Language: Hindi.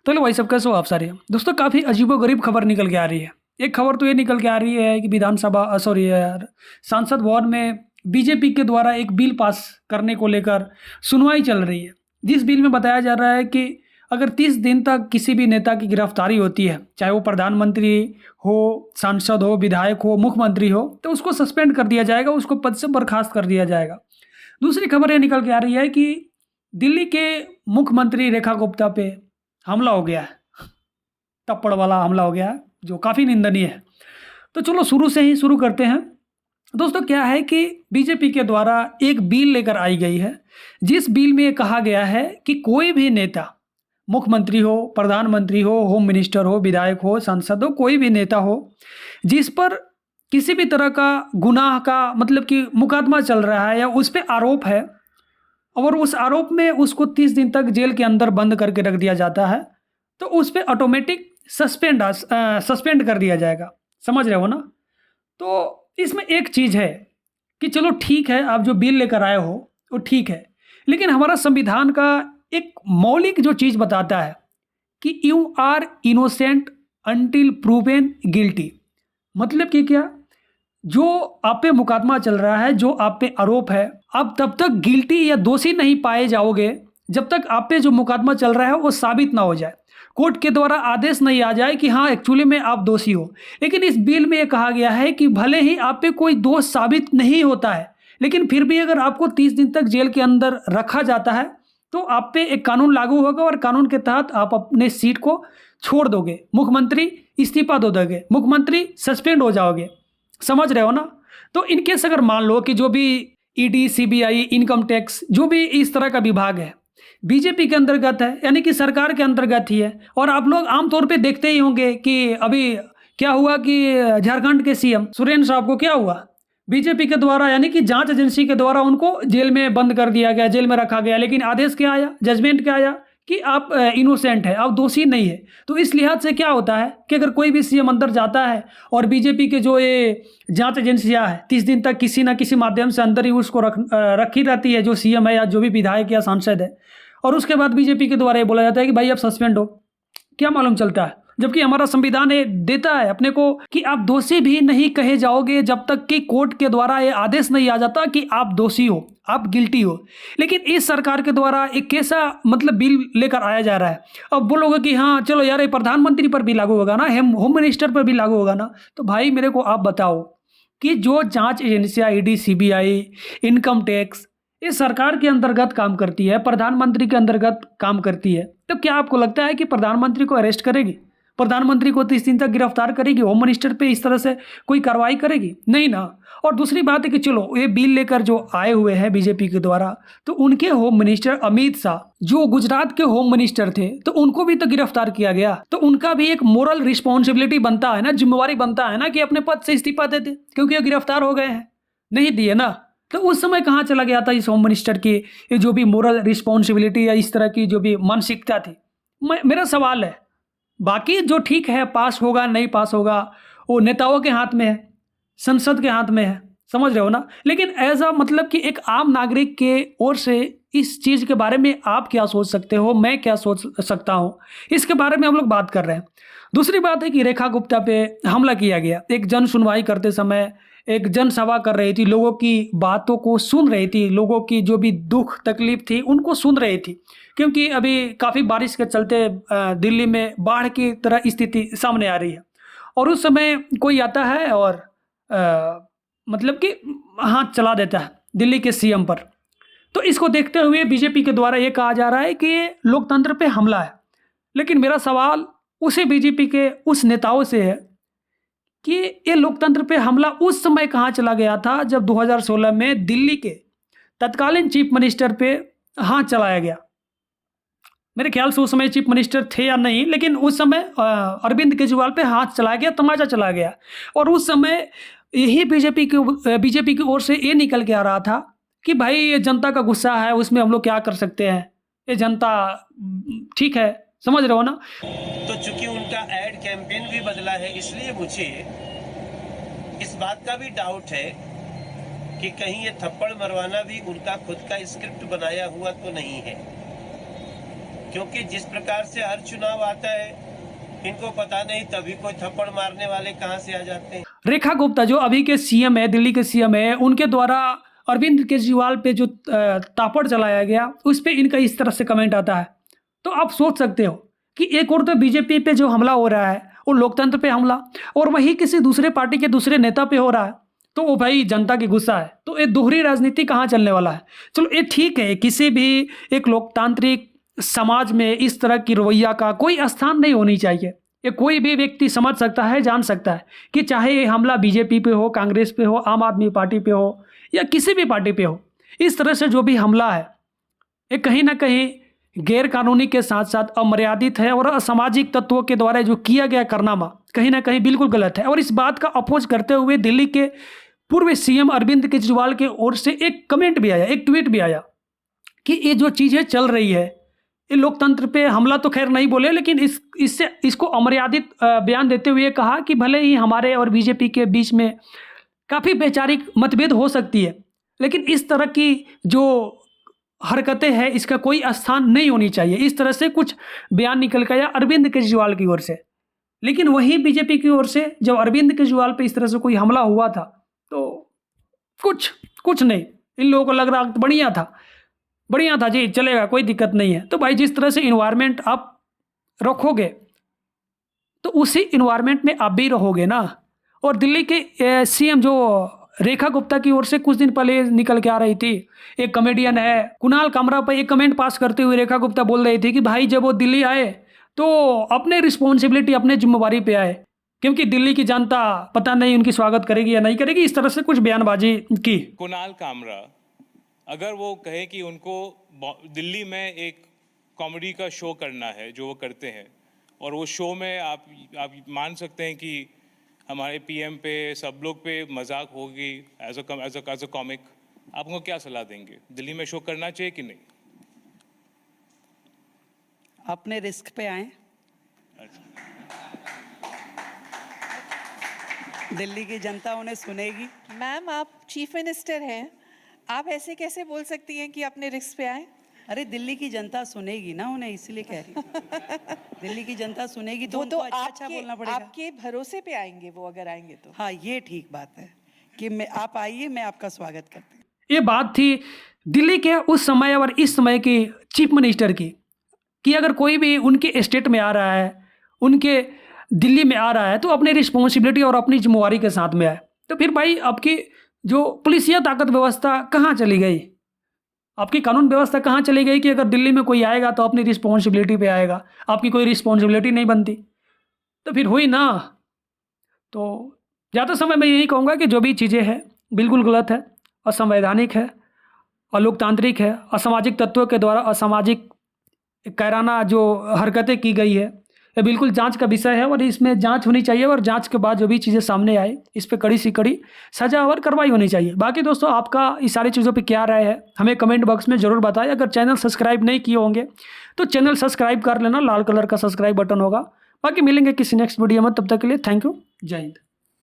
तो हेलो भाई सब, कैसे हो आप सारे। दोस्तों काफ़ी अजीबोगरीब खबर निकल के आ रही है। एक खबर तो ये निकल के आ रही है कि विधानसभा सॉरी यार सांसद भवन में बीजेपी के द्वारा एक बिल पास करने को लेकर सुनवाई चल रही है। जिस बिल में बताया जा रहा है कि अगर 30 दिन तक किसी भी नेता की गिरफ्तारी होती है, चाहे वो प्रधानमंत्री हो, सांसद हो, विधायक हो, मुख्यमंत्री हो, तो उसको सस्पेंड कर दिया जाएगा, उसको पद से बर्खास्त कर दिया जाएगा। दूसरी खबर ये निकल के आ रही है कि दिल्ली के मुख्यमंत्री रेखा गुप्ता पे हमला हो गया है, थप्पड़ वाला हमला हो गया है, जो काफ़ी निंदनीय है। तो चलो शुरू से ही शुरू करते हैं। दोस्तों क्या है कि बीजेपी के द्वारा एक बिल लेकर आई गई है, जिस बिल में ये कहा गया है कि कोई भी नेता, मुख्यमंत्री हो, प्रधानमंत्री हो, होम मिनिस्टर हो, विधायक हो, सांसद हो, कोई भी नेता हो, जिस पर किसी भी तरह का गुनाह का मतलब कि मुकदमा चल रहा है या उस पर आरोप है और उस आरोप में उसको 30 दिन तक जेल के अंदर बंद करके रख दिया जाता है, तो उस पर ऑटोमेटिक सस्पेंड कर दिया जाएगा। समझ रहे हो ना। तो इसमें एक चीज़ है कि चलो ठीक है, आप जो बिल लेकर आए हो वो ठीक है, लेकिन हमारा संविधान का एक मौलिक जो चीज़ बताता है कि you are innocent until proven guilty. मतलब कि क्या, जो आप पे मुकदमा चल रहा है, जो आप पे आरोप है, आप तब तक गिल्टी या दोषी नहीं पाए जाओगे जब तक आप पे जो मुकदमा चल रहा है वो साबित ना हो जाए, कोर्ट के द्वारा आदेश नहीं आ जाए कि हाँ एक्चुअली में आप दोषी हो। लेकिन इस बिल में ये कहा गया है कि भले ही आप पे कोई दोष साबित नहीं होता है, लेकिन फिर भी अगर आपको 30 दिन तक जेल के अंदर रखा जाता है तो आप पे एक कानून लागू होगा और कानून के तहत आप अपने सीट को छोड़ दोगे, मुख्यमंत्री इस्तीफा दे दोगे, मुख्यमंत्री सस्पेंड हो जाओगे। समझ रहे हो ना। तो इनकेस अगर मान लो कि जो भी ईडी, सीबीआई, इनकम टैक्स, जो भी इस तरह का विभाग है बीजेपी के अंतर्गत है, यानी कि सरकार के अंतर्गत ही है। और आप लोग आमतौर पे देखते ही होंगे कि अभी क्या हुआ कि झारखंड के सीएम सुरेंद्र साहब को क्या हुआ, बीजेपी के द्वारा यानी कि जांच एजेंसी के द्वारा उनको जेल में बंद कर दिया गया, जेल में रखा गया। लेकिन आदेश क्या आया, जजमेंट क्या आया कि आप इनोसेंट है, आप दोषी नहीं है। तो इस लिहाज से क्या होता है कि अगर कोई भी सीएम अंदर जाता है और बीजेपी के जो ये जांच एजेंसियां है 30 दिन तक किसी ना किसी माध्यम से अंदर ही उसको रखी रहती है, जो सीएम है या जो भी विधायक या सांसद है, और उसके बाद बीजेपी के द्वारा ये बोला जाता है कि भाई आप सस्पेंड हो। क्या मालूम चलता है, जबकि हमारा संविधान ये देता है अपने को कि आप दोषी भी नहीं कहे जाओगे जब तक कि कोर्ट के द्वारा ये आदेश नहीं आ जाता कि आप दोषी हो, आप गिल्टी हो। लेकिन इस सरकार के द्वारा एक कैसा मतलब बिल लेकर आया जा रहा है। अब बोलोगे कि हाँ चलो यार ये प्रधानमंत्री पर भी लागू होगा ना, होम मिनिस्टर पर भी लागू होगा ना। तो भाई मेरे को आप बताओ कि जो जांच एजेंसियां ईडी, सीबीआई, इनकम टैक्स, ये सरकार के अंतर्गत काम करती है, प्रधानमंत्री के अंतर्गत काम करती है, तो क्या आपको लगता है कि प्रधानमंत्री को अरेस्ट करेगी, प्रधानमंत्री को 30 दिन तक गिरफ्तार करेगी, होम मिनिस्टर पे इस तरह से कोई कार्रवाई करेगी? नहीं ना। और दूसरी बात है कि चलो ये बिल लेकर जो आए हुए हैं बीजेपी के द्वारा, तो उनके होम मिनिस्टर अमित शाह जो गुजरात के होम मिनिस्टर थे, तो उनको भी तो गिरफ्तार किया गया। तो उनका भी एक मोरल रिस्पॉन्सिबिलिटी बनता है ना, जिम्मेवारी बनता है ना कि अपने पद से इस्तीफा दे दे, क्योंकि ये गिरफ्तार हो गए हैं, नहीं दिए ना। तो उस समय कहाँ चला गया था इस होम मिनिस्टर की ये जो भी मोरल रिस्पॉन्सिबिलिटी या इस तरह की जो भी मानसिकता थी? मेरा सवाल है। बाकी जो ठीक है, पास होगा नहीं पास होगा वो नेताओं के हाथ में है, संसद के हाथ में है, समझ रहे हो ना। लेकिन एज अ मतलब कि एक आम नागरिक के ओर से इस चीज़ के बारे में आप क्या सोच सकते हो, मैं क्या सोच सकता हूँ, इसके बारे में हम लोग बात कर रहे हैं। दूसरी बात है कि रेखा गुप्ता पे हमला किया गया। एक जन सुनवाई करते समय एक जनसभा कर रही थी, लोगों की बातों को सुन रही थी, लोगों की जो भी दुख तकलीफ थी उनको सुन रही थी, क्योंकि अभी काफ़ी बारिश के चलते दिल्ली में बाढ़ की तरह स्थिति सामने आ रही है। और उस समय कोई आता है और मतलब कि हाथ चला देता है दिल्ली के सीएम पर। तो इसको देखते हुए बीजेपी के द्वारा ये कहा जा रहा है कि ये लोकतंत्र पे हमला है। लेकिन मेरा सवाल उसी बीजेपी के उस नेताओं से है कि ये लोकतंत्र पे हमला उस समय कहाँ चला गया था जब 2016 में दिल्ली के तत्कालीन चीफ मिनिस्टर पे हाथ चलाया गया। मेरे ख्याल से उस समय चीफ मिनिस्टर थे या नहीं, लेकिन उस समय अरविंद केजरीवाल पे हाथ चलाया गया, तमाचा चला गया। और उस समय यही बीजेपी की ओर से ये निकल के आ रहा था कि भाई ये जनता का गुस्सा है, उसमें हम लोग क्या कर सकते हैं, ये जनता ठीक है, समझ रहे हो ना। तो चूंकि उनका एड कैंपेन भी बदला है, इसलिए मुझे इस बात का भी डाउट है कि कहीं ये थप्पड़ मरवाना भी उनका खुद का स्क्रिप्ट बनाया हुआ तो नहीं है। क्योंकि जिस प्रकार से हर चुनाव आता है, इनको पता नहीं तभी कोई थप्पड़ मारने वाले कहाँ से आ जाते हैं। रेखा गुप्ता जो अभी के सीएम है, दिल्ली के सीएम है, उनके द्वारा अरविंद केजरीवाल पे जो तापड़ चलाया गया, उस पे इनका इस तरह से कमेंट आता है। तो आप सोच सकते हो कि एक और तो बीजेपी पे जो हमला हो रहा है वो लोकतंत्र पे हमला, और वही किसी दूसरे पार्टी के दूसरे नेता पे हो रहा है, तो वो भाई जनता की गुस्सा है। तो ये दोहरी राजनीति कहाँ चलने वाला है। चलो ये ठीक है, किसी भी एक लोकतांत्रिक समाज में इस तरह की रवैया का कोई स्थान नहीं होनी चाहिए। ये कोई भी व्यक्ति समझ सकता है, जान सकता है कि चाहे ये हमला बीजेपी पे हो, कांग्रेस पे हो, आम आदमी पार्टी पे हो या किसी भी पार्टी पे हो, इस तरह से जो भी हमला है ये कहीं ना कहीं गैर कानूनी के साथ साथ अमर्यादित है, और असामाजिक तत्वों के द्वारा जो किया गया कारनामा कहीं ना कहीं बिल्कुल गलत है। और इस बात का अपोज करते हुए दिल्ली के पूर्व सीएम अरविंद केजरीवाल की ओर से एक कमेंट भी आया, एक ट्वीट भी आया कि ये जो चीज़ें चल रही है, ये लोकतंत्र पे हमला तो खैर नहीं बोले, लेकिन इसको अमर्यादित बयान देते हुए कहा कि भले ही हमारे और बीजेपी के बीच में काफ़ी वैचारिक मतभेद हो सकती है, लेकिन इस तरह की जो हरकतें हैं इसका कोई स्थान नहीं होनी चाहिए। इस तरह से कुछ बयान निकल के आया अरविंद केजरीवाल की ओर से। लेकिन वही बीजेपी की ओर से जब अरविंद केजरीवाल पे इस तरह से कोई हमला हुआ था तो कुछ नहीं, इन लोगों को लग रहा बढ़िया था जी, चलेगा, कोई दिक्कत नहीं है। तो भाई जिस तरह से इन्वायरमेंट आप रखोगे तो उसी इन्वायरमेंट में आप भी रहोगे ना। और दिल्ली के सीएम जो रेखा गुप्ता की ओर से कुछ दिन पहले निकल के आ रही थी, एक कॉमेडियन है कुणाल कामरा पर एक कमेंट पास करते हुए रेखा गुप्ता बोल रही थी कि भाई जब वो दिल्ली आए तो अपने रिस्पॉन्सिबिलिटी, अपने जिम्मेवारी पे आए, क्योंकि दिल्ली की जनता पता नहीं उनकी स्वागत करेगी या नहीं करेगी। इस तरह से कुछ बयानबाजी की। कुणाल कामरा अगर वो कहे कि उनको दिल्ली में एक कॉमेडी का शो करना है जो वो करते हैं, और वो शो में आप मान सकते हैं कि हमारे पीएम पे, सब लोग पे मजाक होगी एज अ कॉमिक, आप उनको क्या सलाह देंगे? दिल्ली में शो करना चाहिए कि नहीं? अपने रिस्क पे आए। दिल्ली की जनता उन्हें सुनेगी। मैम आप चीफ मिनिस्टर हैं, आप ऐसे कैसे बोल सकती हैं कि अपने रिस्क पे आए? अरे दिल्ली की जनता सुनेगी ना उन्हें, इसलिए कह रही हूँ। दिल्ली की जनता सुनेगी तो वो तो उनको अच्छा बोलना पड़ेगा। आपके भरोसे पे आएंगे वो, अगर आएंगे तो। हाँ ये ठीक बात है कि आप आइए, मैं आपका स्वागत करती हूँ। ये बात थी दिल्ली के उस समय और इस समय की चीफ मिनिस्टर की, कि अगर कोई भी उनके स्टेट में आ रहा है, उनके दिल्ली में आ रहा है, तो अपनी रिस्पॉन्सिबिलिटी और अपनी जिम्मेवारी के साथ में आए। तो फिर भाई आपकी जो पुलिसिया ताकत व्यवस्था कहाँ चली गई, आपकी कानून व्यवस्था कहाँ चली गई कि अगर दिल्ली में कोई आएगा तो अपनी रिस्पॉन्सिबिलिटी पे आएगा, आपकी कोई रिस्पॉन्सिबिलिटी नहीं बनती? तो फिर हुई ना। तो ज़्यादा समय मैं यही कहूँगा कि जो भी चीज़ें हैं बिल्कुल गलत है, असंवैधानिक है, अलोकतांत्रिक है, असामाजिक तत्वों के द्वारा असामाजिक कायराना जो हरकतें की गई है, ये बिल्कुल जांच का विषय है और इसमें जांच होनी चाहिए, और जांच के बाद जो भी चीज़ें सामने आए इस पर कड़ी से कड़ी सजा और कार्रवाई होनी चाहिए। बाकी दोस्तों आपका इस सारी चीज़ों पे क्या राय है हमें कमेंट बॉक्स में ज़रूर बताएं। अगर चैनल सब्सक्राइब नहीं किए होंगे तो चैनल सब्सक्राइब कर लेना, लाल कलर का सब्सक्राइब बटन होगा। बाकी मिलेंगे किसी नेक्स्ट वीडियो में, तब तक के लिए थैंक यू, जय हिंद।